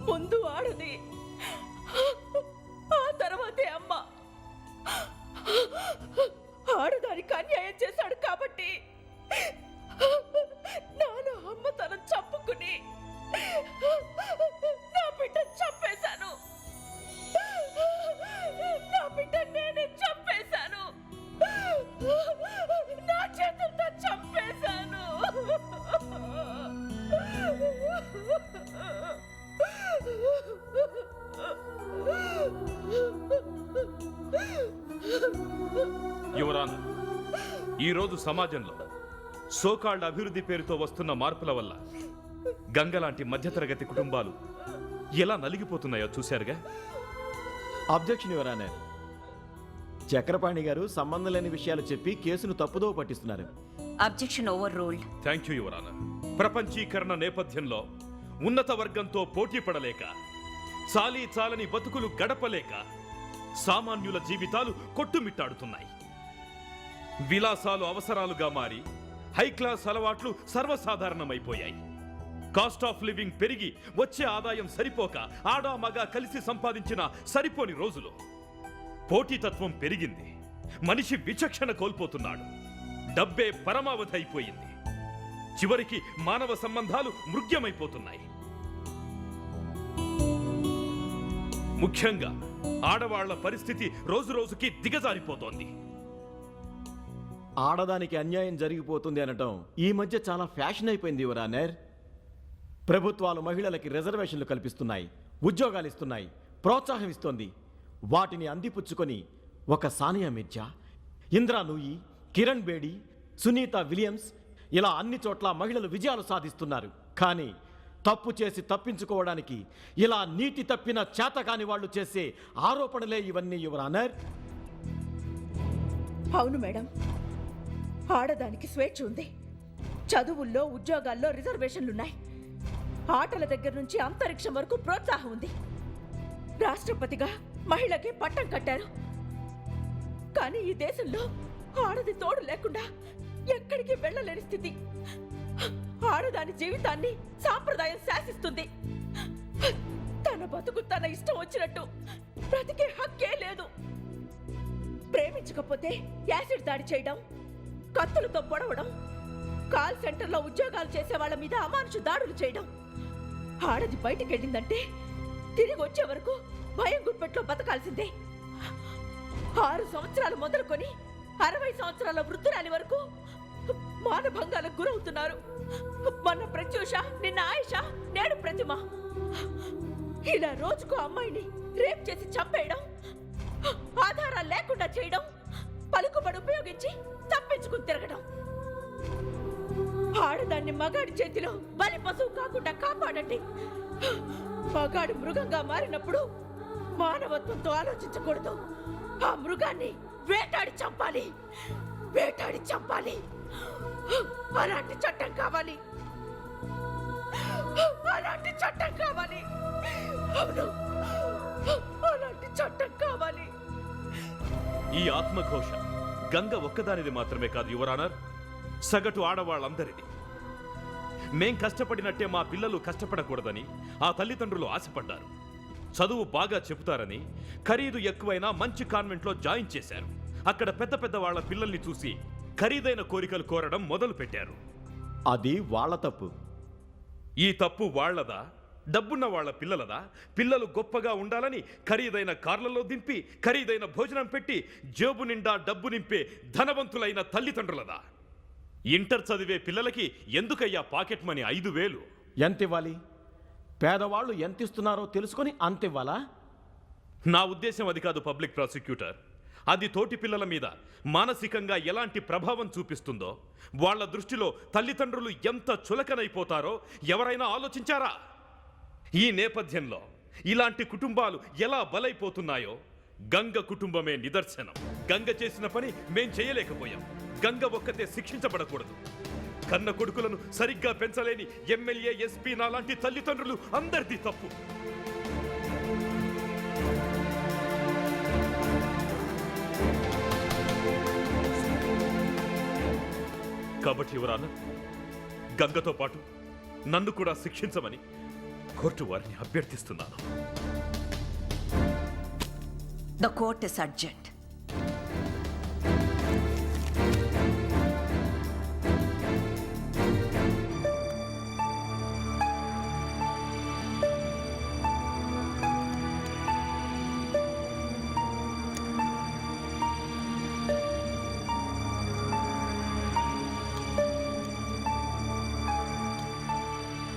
ముందు ఆడది, ఆ తర్వాతే అమ్మ. ఆడదానికి అన్యాయం చేశాడు కాబట్టి నాలో అమ్మతనం చంపుకుని నా బిడ్డను చంపేశాను. నా బిడ్డను నేనే చంపేశాను. నా చేతులతో చంపేశాను. యువరాన, ఈరోజు సమాజంలో సోకాల్డ్ అభివృద్ధి పేరుతో వస్తున్న మార్పుల వల్ల గంగలాంటి మధ్యతరగతి కుటుంబాలు ఎలా నలిగిపోతున్నాయో చూశారుగా. Objection your honour. చక్రపాణి గారు సంబంధం లేని విషయాలు చెప్పి కేసును తప్పుదోవ పట్టిస్తున్నారు. Objection overruled. Thank you your honour. ప్రపంచీకరణ నేపథ్యంలో ఉన్నత వర్గంతో పోటీ పడలేక, చాలీ చాలని బతుకులు గడపలేక సామాన్యుల జీవితాలు కొట్టుమిట్టాడుతున్నాయి. విలాసాలు అవసరాలుగా మారి హై క్లాస్ అలవాట్లు సర్వసాధారణమైపోయాయి. కాస్ట్ ఆఫ్ లివింగ్ పెరిగి వచ్చే ఆదాయం సరిపోక ఆడా మగ కలిసి సంపాదించిన సరిపోని రోజులు. పోటీతత్వం పెరిగింది. మనిషి విచక్షణ కోల్పోతున్నాడు. డబ్బే పరమావధి అయిపోయింది. చివరికి మానవ సంబంధాలు మృగ్యమైపోతున్నాయి. ముఖ్యంగా ఆడవాళ్ల పరిస్థితి రోజురోజుకి దిగజారిపోతోంది. ఆడదానికి అన్యాయం జరిగిపోతుంది అనటం ఈ మధ్య చాలా ఫ్యాషన్ అయిపోయింది యువర్ ఆనర్. ప్రభుత్వాలు మహిళలకి రిజర్వేషన్లు కల్పిస్తున్నాయి, ఉద్యోగాలు ఇస్తున్నాయి, ప్రోత్సాహం ఇస్తోంది. వాటిని అందిపుచ్చుకొని ఒక సానియా మిర్జా, ఇంద్రా నూయి, కిరణ్ బేడి, సునీత విలియమ్స్ ఇలా అన్ని చోట్ల మహిళలు విజయాలు సాధిస్తున్నారు. కానీ తప్పు చేసి తప్పించుకోవడానికి ఇలా నీతి తప్పిన చేతకాని వాళ్ళు చేసే ఆరోపణలే ఇవన్నీ యువర్ ఆనర్. అవును మేడం, ఆడదానికి స్వేచ్ఛ ఉంది. చదువుల్లో, ఉద్యోగాల్లో రిజర్వేషన్లున్నాయి. ఆటల దగ్గర నుంచి అంతరిక్షం వరకు ప్రోత్సాహం ఉంది. రాష్ట్రపతిగా మహిళకి పట్టం కట్టారు. కానీ ఈ దేశంలో ఆడది తోడు లేకుండా ఎక్కడికి వెళ్ళలేని స్థితి. ఆడదాని జీవితాన్ని సాంప్రదాయం శాసిస్తుంది. తన బతుకు తన ఇష్టం వచ్చినట్టు బ్రతికే హక్కే లేదు. ప్రేమించకపోతే యాసిడ్ దాడి చేయడం, కత్తులతో పొడవడం, కాల్ సెంటర్లో ఉద్యోగాలు చేసే వాళ్ళ మీద అమానుష దాడులు చేయడం. ఆడది బయటికి వెళ్ళిందంటే తిరిగి వచ్చే వరకు భయం గుప్పెట్లో బతకాల్సిందే. 6 సంవత్సరాలు మొదలుకొని 60 సంవత్సరాల వృద్ధురాలి వరకు మానభంగాలకు గురవుతున్నారు. మొన్న ప్రత్యూష, నిన్న ఆయిష, నేడు ప్రతిమ. ఇలా రోజుకు అమ్మాయిని రేప్ చేసి చంపేయడం, ఆధారాలు లేకుండా చేయడం, పలుకుబడి ఉపయోగించి తప్పించుకుని తిరగడం. ఆడదాన్ని మగాడి చేతిలో బలి పశువు కాకుండా కాపాడండి. మగాడు మృగంగా మారినప్పుడు మానవత్వంతో ఆలోచించకూడదు. ఆ మృగాన్ని వేటాడి చంపాలి, వేటాడి చంపాలి. అలాంటి చట్టం కావాలి, అలాంటి చట్టం కావాలి. అవును, అలాంటి చట్టం కావాలి. ఈ ఆత్మఘోష గంగ ఒక్కదానిది మాత్రమే కాదు యువరానర్, సగటు ఆడవాళ్ళందరిది. మేం కష్టపడినట్టే మా పిల్లలు కష్టపడకూడదని ఆ తల్లిదండ్రులు ఆశపడ్డారు. చదువు బాగా చెబుతారని ఖరీదు ఎక్కువైనా మంచి కాన్వెంట్లో జాయిన్ చేశారు. అక్కడ పెద్ద పెద్ద వాళ్ళ పిల్లల్ని చూసి ఖరీదైన కోరికలు కోరడం మొదలు పెట్టారు. అది వాళ్ళ తప్పు. ఈ తప్పు వాళ్లదా, డబ్బున్న వాళ్ళ పిల్లలదా? పిల్లలు గొప్పగా ఉండాలని ఖరీదైన కార్లలో దింపి ఖరీదైన భోజనం పెట్టి జేబు నిండా డబ్బు నింపే ధనవంతులైన తల్లిదండ్రులదా? ఇంటర్ చదివే పిల్లలకి ఎందుకయ్యా పాకెట్ మనీ 5,000? ఎంతివ్వాలి? పేదవాళ్ళు ఎంతిస్తున్నారో తెలుసుకొని అంతివ్వాలా? నా ఉద్దేశం అది కాదు పబ్లిక్ ప్రాసిక్యూటర్. అది తోటి పిల్లల మీద మానసికంగా ఎలాంటి ప్రభావం చూపిస్తుందో, వాళ్ళ దృష్టిలో తల్లిదండ్రులు ఎంత చులకనైపోతారో ఎవరైనా ఆలోచించారా? ఈ నేపథ్యంలో ఇలాంటి కుటుంబాలు ఎలా బలైపోతున్నాయో గంగ కుటుంబమే నిదర్శనం. గంగ చేసిన పని మేం చేయలేకపోయాం. గంగ ఒక్కతే శిక్షించబడకూడదు. కన్న కొడుకులను సరిగ్గా పెంచలేని ఎమ్మెల్యే, ఎస్పీ నాలాంటి తల్లిదండ్రులు అందరిది తప్పు. కాబట్టి యువరాన, గంగతో పాటు నన్ను కూడా శిక్షించమని కోర్టు వారిని అభ్యర్థిస్తున్నాను. The court is urgent.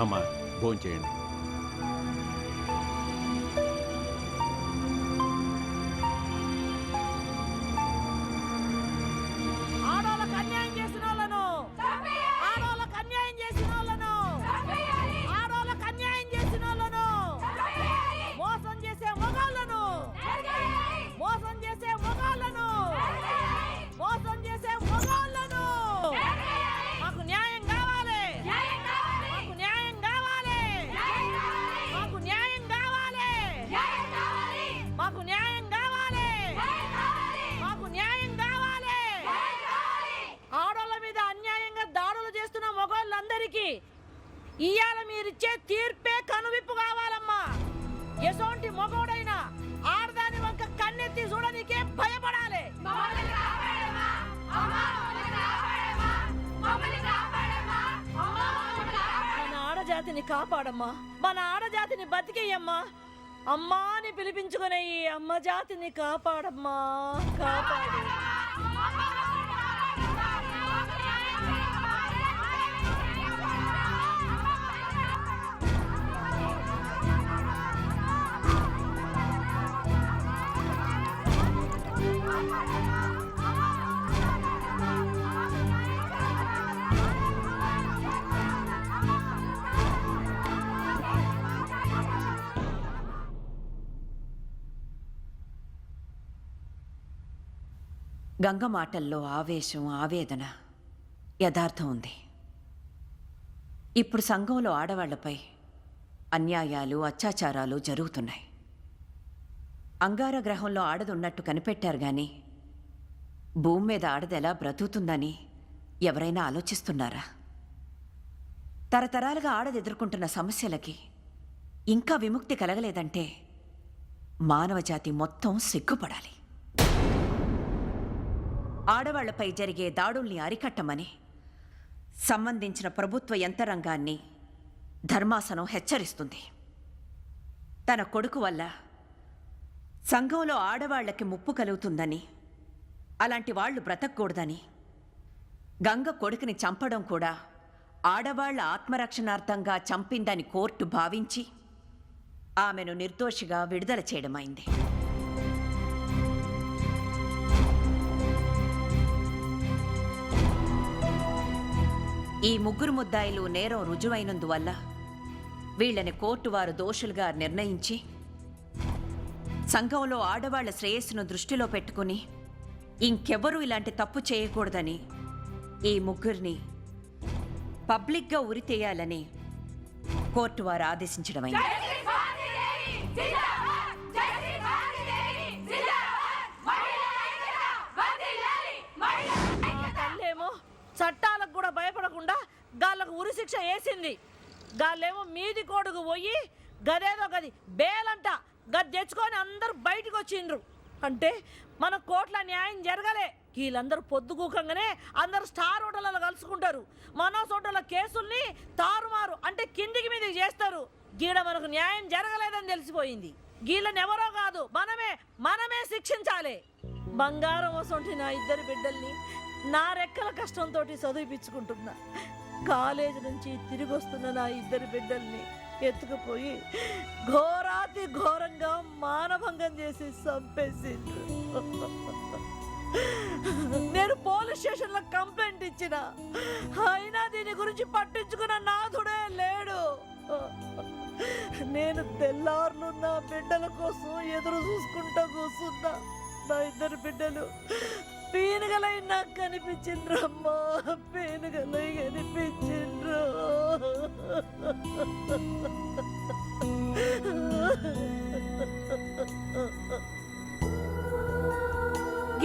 అమ్మా భోంచేయండి. ఆడోళ్ళకి అన్యాయం చేసిన వాళ్ళను, ఆడోళ్ళకి అన్యాయం చేసిన వాళ్ళను, ఆడోళ్ళకి అన్యాయం చేసిన వాళ్ళను, మోసం చేసే మగాళ్ళను, మోసం చేసే మగాళ్ళను, మోసం చేసే మగాళ్ళను, మాకు న్యాయం కావాలి, మాకు న్యాయం కావాలి, మాకు న్యాయం కావాలి, మాకు న్యాయం కావాలి, మాకు న్యాయం కావాలి. ఆడోళ్ళ మీద అన్యాయంగా దాడులు చేస్తున్న మగవాళ్ళందరికీ ఇయ్యాల మీరిచ్చే తీర్పే కనువిప్పు కావాలమ్మా. ఎసోంటి మగోడైనా ఆడదాని వంక కన్నెత్తి చూడనికే భయపడాలి. మన ఆడజాతిని కాపాడమ్మా, మన ఆడజాతిని బతికేయమ్మా. అమ్మా అని పిలిపించుకునే ఈ అమ్మ జాతిని కాపాడమ్మా, కాపాడు. గంగ మాటల్లో ఆవేశం, ఆవేదన, యథార్థం ఉంది. ఇప్పుడు సంఘంలో ఆడవాళ్లపై అన్యాయాలు, అత్యాచారాలు జరుగుతున్నాయి. అంగార గ్రహంలో ఆడదున్నట్టు కనిపెట్టారు గాని భూమి మీద ఆడది ఎలా బ్రతుకుతుందని ఎవరైనా ఆలోచిస్తున్నారా? తరతరాలుగా ఆడది ఎదుర్కొంటున్న సమస్యలకి ఇంకా విముక్తి కలగలేదంటే మానవజాతి మొత్తం సిగ్గుపడాలి. ఆడవాళ్లపై జరిగే దాడుల్ని అరికట్టమని సంబంధించిన ప్రభుత్వ యంత్రాంగాన్ని ధర్మాసనం హెచ్చరిస్తుంది. తన కొడుకు వల్ల సంఘంలో ఆడవాళ్లకి ముప్పు కలుగుతుందని, అలాంటి వాళ్లు బ్రతకూడదని, గంగ కొడుకుని చంపడం కూడా ఆడవాళ్ల ఆత్మరక్షణార్థంగా చంపిందని కోర్టు భావించి ఆమెను నిర్దోషిగా విడుదల చేయడమైంది. ఈ ముగ్గురు ముద్దాయిలు నేరం రుజువైనందువల్ల వీళ్ళని కోర్టు వారు దోషులుగా నిర్ణయించి సంఘంలో ఆడవాళ్ల శ్రేయస్సును దృష్టిలో పెట్టుకుని ఇంకెవ్వరూ ఇలాంటి తప్పు చేయకూడదని ఈ ముగ్గురిని పబ్లిక్గా ఉరితేయాలని కోర్టు వారు ఆదేశించడమైంది. చట్టాలకు కూడా భయపడకుండా గాళ్ళకు ఉరి శిక్ష వేసింది. గాళ్ళేమో మీది కోడుకు పోయి గదేదో గది బేలంట గది తెచ్చుకొని అందరు బయటకు వచ్చిండ్రు. అంటే మన కోట్ల న్యాయం జరగలే. వీళ్ళందరూ పొద్దుగూకంగానే అందరు స్టార్ హోటళ్ళలో కలుసుకుంటారు. మనోజ్ హోటళ్ళ కేసుల్ని తారుమారు అంటే కిందికి మీదకి చేస్తారు. గీడ మనకు న్యాయం జరగలేదని తెలిసిపోయింది. గీళ్ళని ఎవరో కాదు మనమే శిక్షించాలి. బంగారం వసంటి నా ఇద్దరు బిడ్డల్ని నా రెక్కల కష్టంతో చదివిపించుకుంటున్నా. కాలేజీ నుంచి తిరిగి వస్తున్న నా ఇద్దరు బిడ్డల్ని ఎత్తుకుపోయి ఘోరాతి ఘోరంగా మానభంగం చేసి చంపేసిండ్రు. నేను పోలీస్ స్టేషన్లో కంప్లైంట్ ఇచ్చిన, అయినా దీని గురించి పట్టించుకున్న నాథుడే లేడు. నేను తెల్లార్లు నా బిడ్డల కోసం ఎదురు చూసుకుంటా కూర్చున్నా. నా ఇద్దరు బిడ్డలు పీనుగలై నాకు కనిపించిండ్రమ్మా, పీనుగలై కనిపించిండ్రు.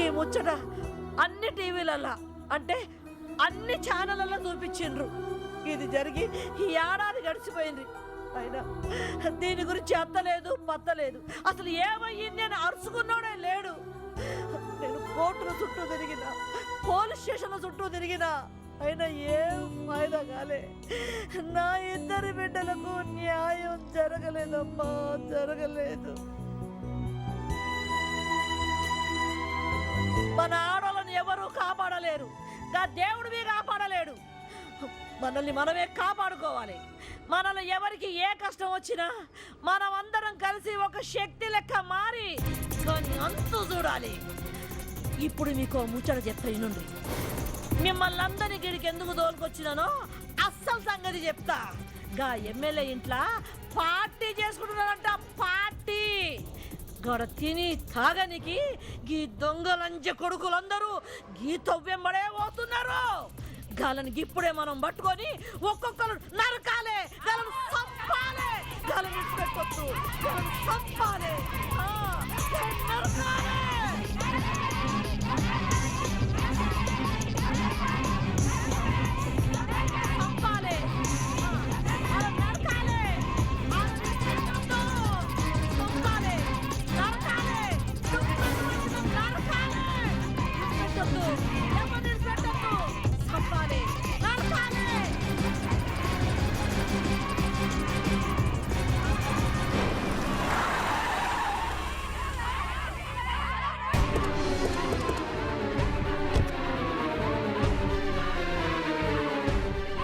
ఈ ముచ్చట అన్ని టీవీలలో అంటే అన్ని ఛానళ్ళలో చూపించిండ్రు. ఇది జరిగి ఈ ఏడాది గడిచిపోయింది. అయినా దీని గురించి అత్తలేదు పత్తలేదు. అసలు ఏమయ్యింది అని అరుచుకున్నాడే లేడు. నేను కోర్టుల చుట్టూ తిరిగినా, పోలీస్ స్టేషన్ల చుట్టూ తిరిగినా, అయినా ఏం ఫాయిదా కాలే. నా ఇద్దరి బిడ్డలకు న్యాయం జరగలేదమ్మా, జరగలేదు. మన ఆడోళ్ళని ఎవరు కాపాడలేరు, గా దేవుడివి కాపాడలేడు. మనల్ని మనమే కాపాడుకోవాలి. మనలో ఎవరికి ఏ కష్టం వచ్చినా మనం అందరం కలిసి ఒక శక్తి లెక్క మారి దాన్ని అంతు చూడాలి. ఇప్పుడు మీకు ముచ్చట చెప్తా వినండి. మిమ్మల్ని అందరినీ గిడికి ఎందుకు తోలుకొచ్చినానో అస్సలు సంగతి చెప్తా. గా ఎమ్మెల్యే ఇంట్లో పార్టీ చేసుకుంటున్నారంట, పార్టీ. గడ తిని తాగనికి గీ దొంగలంజ కొడుకులందరూ గీ తవ్వెంబడే పోతున్నారు. గాలని ఇప్పుడే మనం పట్టుకొని ఒక్కొక్కరు నరకాలే, గాలను చంపాలే, గాలని పెట్టొద్దు, గాలను చంపాలే, నరకాలే. చంపాలే, నరకాలే, చంపాలే, నరకాలే, నరకాలే, పెట్టొద్దు, ఎవరిని పెట్టొద్దు, చంపాలే, నరకాలే.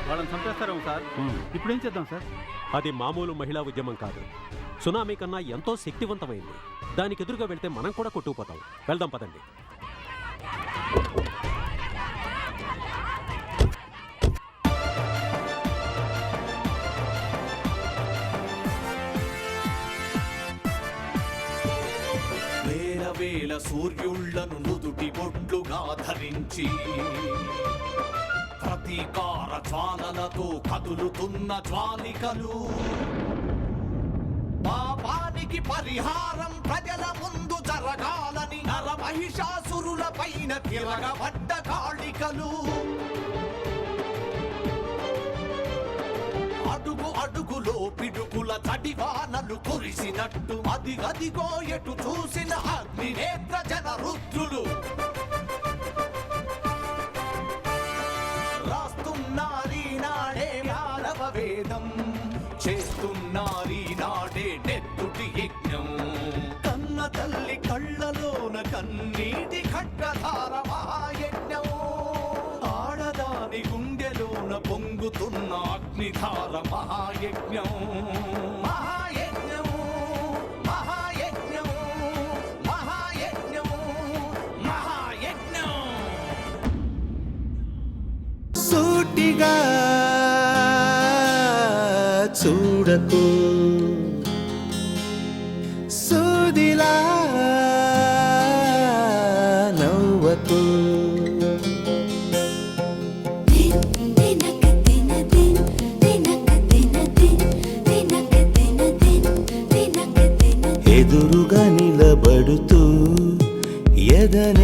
వాళ్ళని చంపేస్తారేమో సార్. ఇప్పుడు ఏం చేద్దాం సార్? అది మామూలు మహిళా ఉద్యమం కాదు, సునామీ కన్నా ఎంతో శక్తివంతమైంది. దానికి ఎదురుగా వెళ్తే మనం కూడా కొట్టుకుపోతాం. వెళ్దాం పదండి. వేల వేల సూర్యుళ్లను నుదుటి బొడ్లుగా ధరించి ప్రతీకార జ్వాలలతో కదులుతున్న జ్వాలికలు, పాపానికి పరిహారం ప్రజల ముందు జరగాలని నరమహిషాసురుల పైన తిరగబడ్డ కాళికలు, అడుగు అడుగులో పిడుగుల చడివానలు కురిసినట్టు అదిగదిగో ఎటు చూసిన అగ్నినేత్ర జన రుద్రులు రాస్తున్నారీనాడే యారవ వేదం, చేస్తున్నారీనాడే నెత్తుటి యజ్ఞం. కన్న తల్లి కళ్ళలోన కన్నీటి ఖడ్గధార మహాయజ్ఞం, ఆడదాని గుండెలోన పొంగుతున్న అగ్నిధార మహాయజ్ఞం. మహాయజ్ఞం, మహాయజ్ఞం, మహాయజ్ఞం, మహాయజ్ఞం. సూటిగా చూడకు, సూదిలా నవ్వకు. ఎదురుగా నిలబడుతూ ఎదన